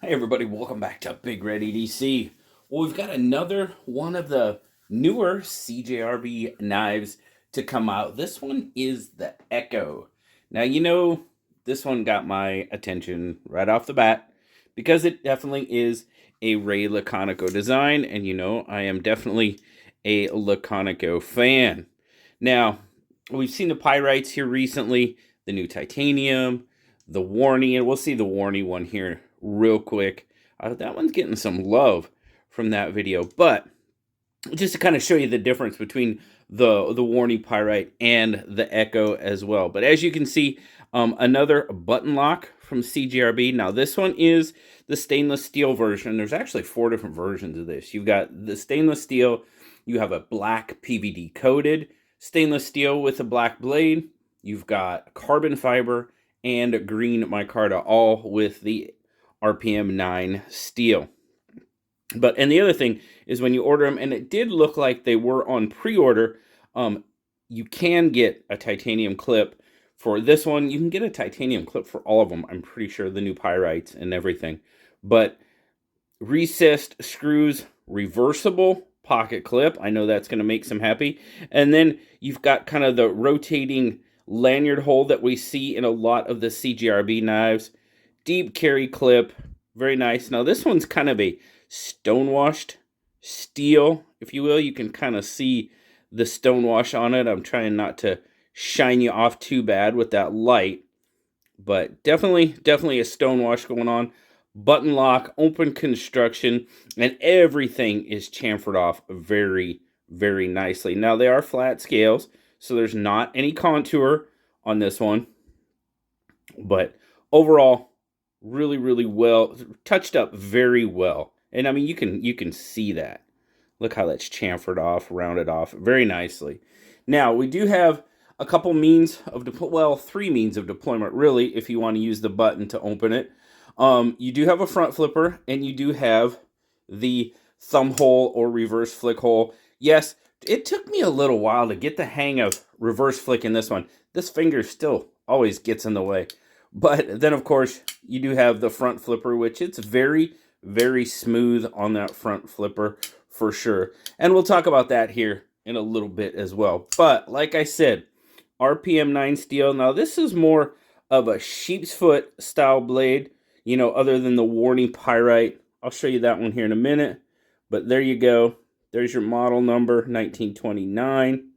Hey everybody, welcome back to BigRedEDC. Well, we've got another one of the newer CJRB knives to come out. This one is the EKKO. Now, this one got my attention right off the bat because it definitely is a Ray Laconico design, and I am definitely a Laconico fan. Now, we've seen the pyrites here recently, the new titanium, the Warney, and we'll see the Warney one here real quick. That one's getting some love from that video, but just to kind of show you the difference between the Warney pyrite and the EKKO as well. But as you can see, another button lock from CJRB. Now this one is the stainless steel version. There's actually 4 different versions of this. You've got the stainless steel, you have a black PVD coated stainless steel with a black blade, you've got carbon fiber and green micarta, all with the RPM 9 steel. And the other thing is when you order them, and it did look like they were on pre-order, you can get a titanium clip for this one. You can get a titanium clip for all of them, I'm pretty sure, the new pyrites and everything. But recessed screws, reversible pocket clip. I know that's going to make some happy. And then you've got kind of the rotating lanyard hole that we see in a lot of the CJRB knives. Deep carry clip, very nice. Now this one's kind of a stonewashed steel, if you will. You can kind of see the stonewash on it. I'm trying not to shine you off too bad with that light, but definitely a stonewash going on. Button lock, open construction, and everything is chamfered off very, very nicely. Now they are flat scales, so there's not any contour on this one, but overall, really well touched up, very well. And I mean, you can see that. Look how that's chamfered off, rounded off very nicely. Now we do have a couple means of three means of deployment, really, if you want to use the button to open it. You do have a front flipper, and you do have the thumb hole or reverse flick hole. Yes, it took me a little while to get the hang of reverse flicking this one. This finger still always gets in the way. But then, of course, you do have the front flipper, which it's very, very smooth on that front flipper for sure. And we'll talk about that here in a little bit as well. But like I said, RPM 9 steel. Now, this is more of a sheep's foot style blade, other than the Warney pyrite. I'll show you that one here in a minute. But there you go. There's your model number, 1929,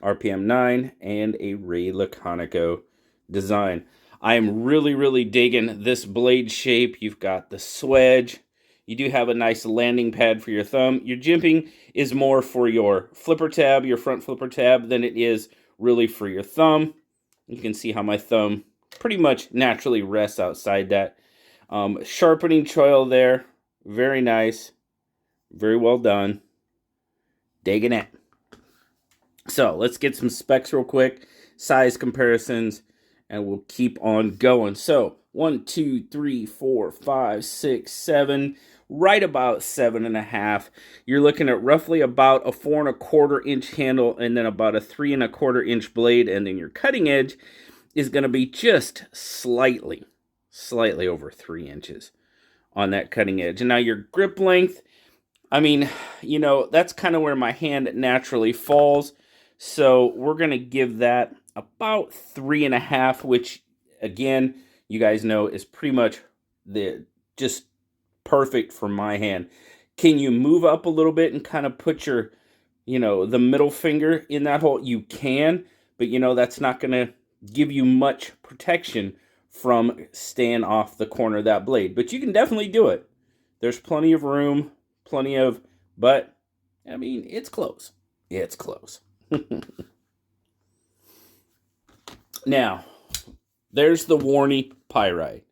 RPM 9, and a Ray Laconico design. I am really digging this blade shape. You've got the swedge. You do have a nice landing pad for your thumb. Your jimping is more for your flipper tab, your front flipper tab, than it is really for your thumb. You can see how my thumb pretty much naturally rests outside that. Sharpening choil there. Very nice. Very well done. Digging it. So let's get some specs real quick. Size comparisons. And we'll keep on going. So 1, 2, 3, 4, 5, 6, 7, right about 7.5. You're looking at roughly about a 4 1/4 inch handle, and then about a 3 1/4 inch blade, and then your cutting edge is going to be just slightly over 3 inches on that cutting edge. And now your grip length, I mean, that's kind of where my hand naturally falls. So we're going to give that about 3.5, which again, you guys know is pretty much just perfect for my hand. Can you move up a little bit and kind of put your, the middle finger in that hole? You can, but that's not going to give you much protection from staying off the corner of that blade. But you can definitely do it. There's plenty of room, but I mean, it's close. It's close. Now, there's the Warney pyrite.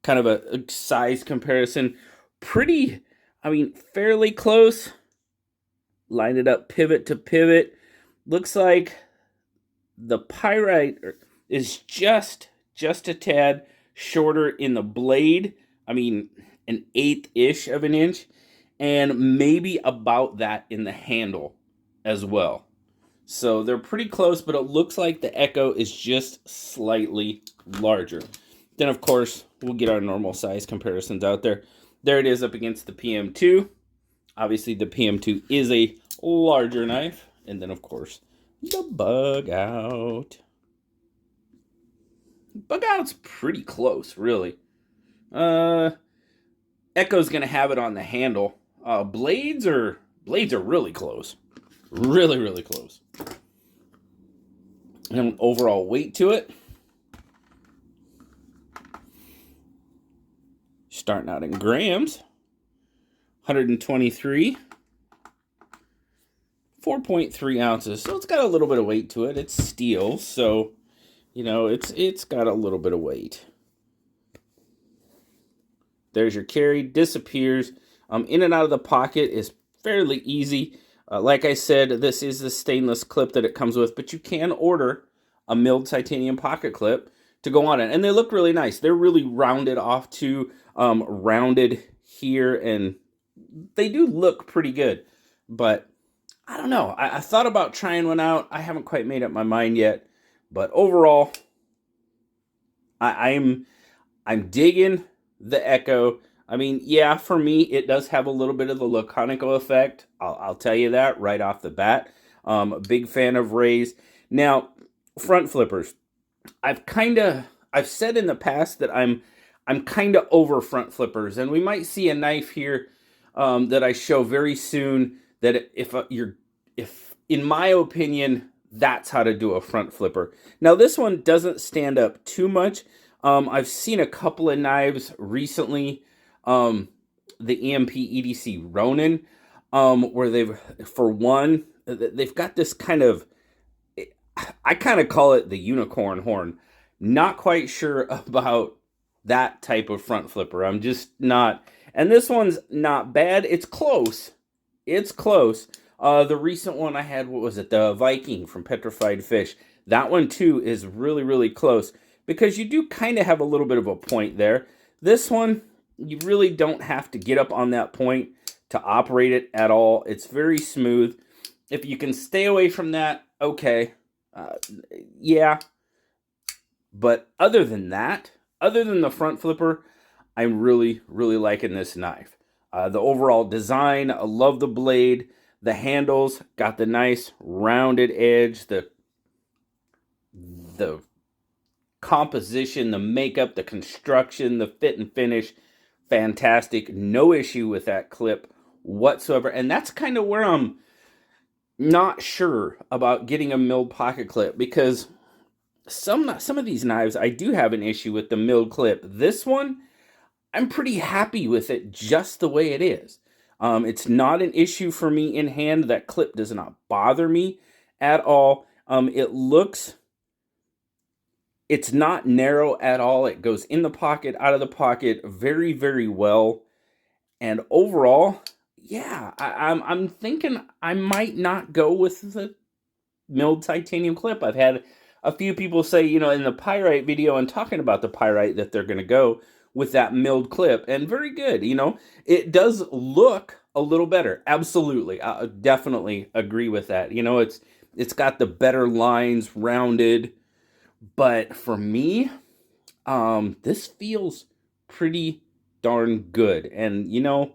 Kind of a size comparison. Fairly close. Line it up pivot to pivot. Looks like the pyrite is just a tad shorter in the blade. I mean, an 1/8-ish of an inch. And maybe about that in the handle as well. So they're pretty close, but it looks like the EKKO is just slightly larger. Then, of course, we'll get our normal size comparisons out there. There it is up against the PM2. Obviously, the PM2 is a larger knife. And then, of course, the Bug Out. Bug Out's pretty close, really. Ekko's going to have it on the handle. Blades are really close. Really, really close. And overall weight to it. Starting out in grams. 123. 4.3 ounces. So it's got a little bit of weight to it. It's steel, so, you know, it's got a little bit of weight. There's your carry. Disappears. In and out of the pocket is fairly easy. Like I said, this is the stainless clip that it comes with, but you can order a milled titanium pocket clip to go on it. And they look really nice. They're really rounded off to rounded here, and they do look pretty good. But I don't know. I thought about trying one out. I haven't quite made up my mind yet. But overall, I'm digging the Ekko. I mean, yeah, for me, it does have a little bit of the Laconico effect. I'll tell you that right off the bat. A big fan of Ray's. Now, front flippers. I've said in the past that I'm kind of over front flippers, and we might see a knife here that I show very soon. That if in my opinion, that's how to do a front flipper. Now, this one doesn't stand up too much. I've seen a couple of knives recently. The EMP EDC Ronin, where they've got this kind of, I kind of call it the unicorn horn. Not quite sure about that type of front flipper. I'm just not. And this one's not bad. It's close. It's close. The recent one I had, what was it? The Viking from Petrified Fish. That one too is really, really close because you do kind of have a little bit of a point there. This one, you really don't have to get up on that point to operate it at all. It's very smooth. If you can stay away from that, okay. Yeah. But other than that, other than the front flipper, I'm really, really liking this knife. The overall design, I love the blade. The handles got the nice rounded edge. The composition, the makeup, the construction, the fit and finish, fantastic. No issue with that clip whatsoever. And that's kind of where I'm not sure about getting a milled pocket clip, because some of these knives, I do have an issue with the milled clip. This one, I'm pretty happy with it just the way it is. It's not an issue for me in hand. That clip does not bother me at all. It's not narrow at all. It goes in the pocket, out of the pocket very, very well. And overall, yeah, I'm thinking I might not go with the milled titanium clip. I've had a few people say, you know, in the pyrite video and talking about the pyrite, that they're going to go with that milled clip, and very good. You know, it does look a little better. Absolutely. I definitely agree with that. You know, it's got the better lines rounded, but for me, this feels pretty darn good. And, you know,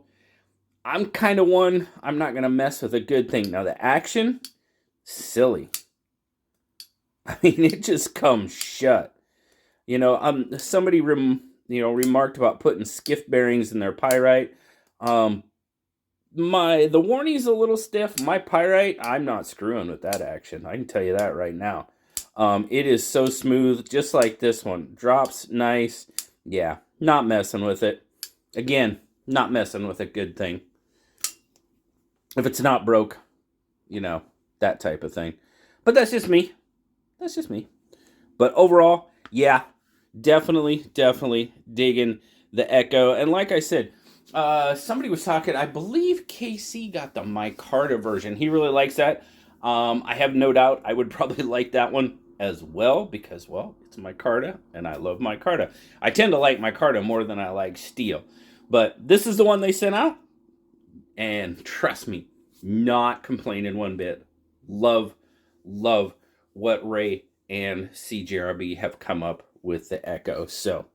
I'm kind of one, I'm not going to mess with a good thing. Now, the action, silly. I mean, it just comes shut. You know, somebody remarked about putting skiff bearings in their pyrite. The Warney's a little stiff. My pyrite, I'm not screwing with that action. I can tell you that right now. It is so smooth, just like this one. Drops nice. Yeah, not messing with it. Again, not messing with a good thing. If it's not broke, you know, that type of thing. But that's just me. That's just me. But overall, yeah, definitely digging the Ekko. And like I said, somebody was talking, I believe KC got the micarta version. He really likes that. I have no doubt I would probably like that one as well, because, well, it's micarta, and I love micarta. I tend to like micarta more than I like steel. But this is the one they sent out, and trust me, not complaining one bit. Love what Ray and CJRB have come up with the Ekko. So,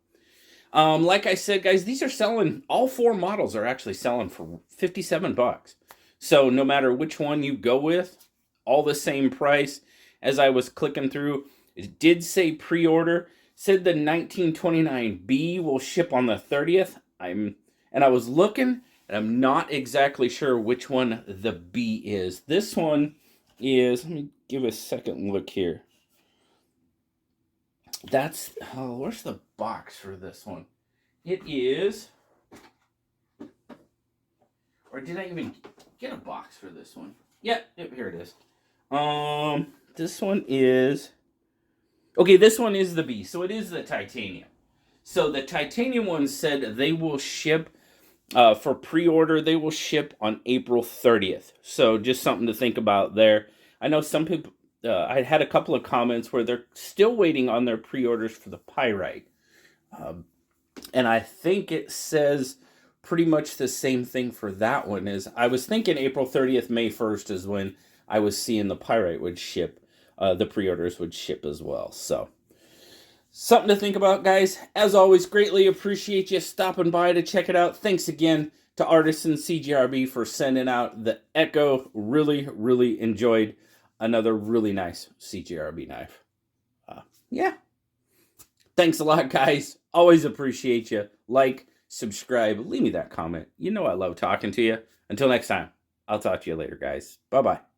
Like I said, guys, these are selling, all 4 models are actually selling for 57 bucks. So no matter which one you go with, all the same price. As I was clicking through, it did say pre-order, said the 1929B will ship on the 30th. I was looking, and I'm not exactly sure which one the B is. This one is, let me give a second look here. That's, oh, where's the box for this one? It is, or did I even get a box for this one? Yeah, here it is. This one is, okay, this one is the B, so it is the titanium. So the titanium one said they will ship, for pre-order, they will ship on April 30th. So just something to think about there. I know some people, I had a couple of comments where they're still waiting on their pre-orders for the pyrite. And I think it says pretty much the same thing for that one. Is I was thinking April 30th, May 1st is when I was seeing the pyrite would ship. The pre-orders would ship as well. So something to think about, guys. As always, greatly appreciate you stopping by to check it out. Thanks again to Artisan CJRB for sending out the EKKO. Really, really enjoyed another really nice CJRB knife. Yeah. Thanks a lot, guys. Always appreciate you. Like, subscribe, leave me that comment. You know I love talking to you. Until next time, I'll talk to you later, guys. Bye-bye.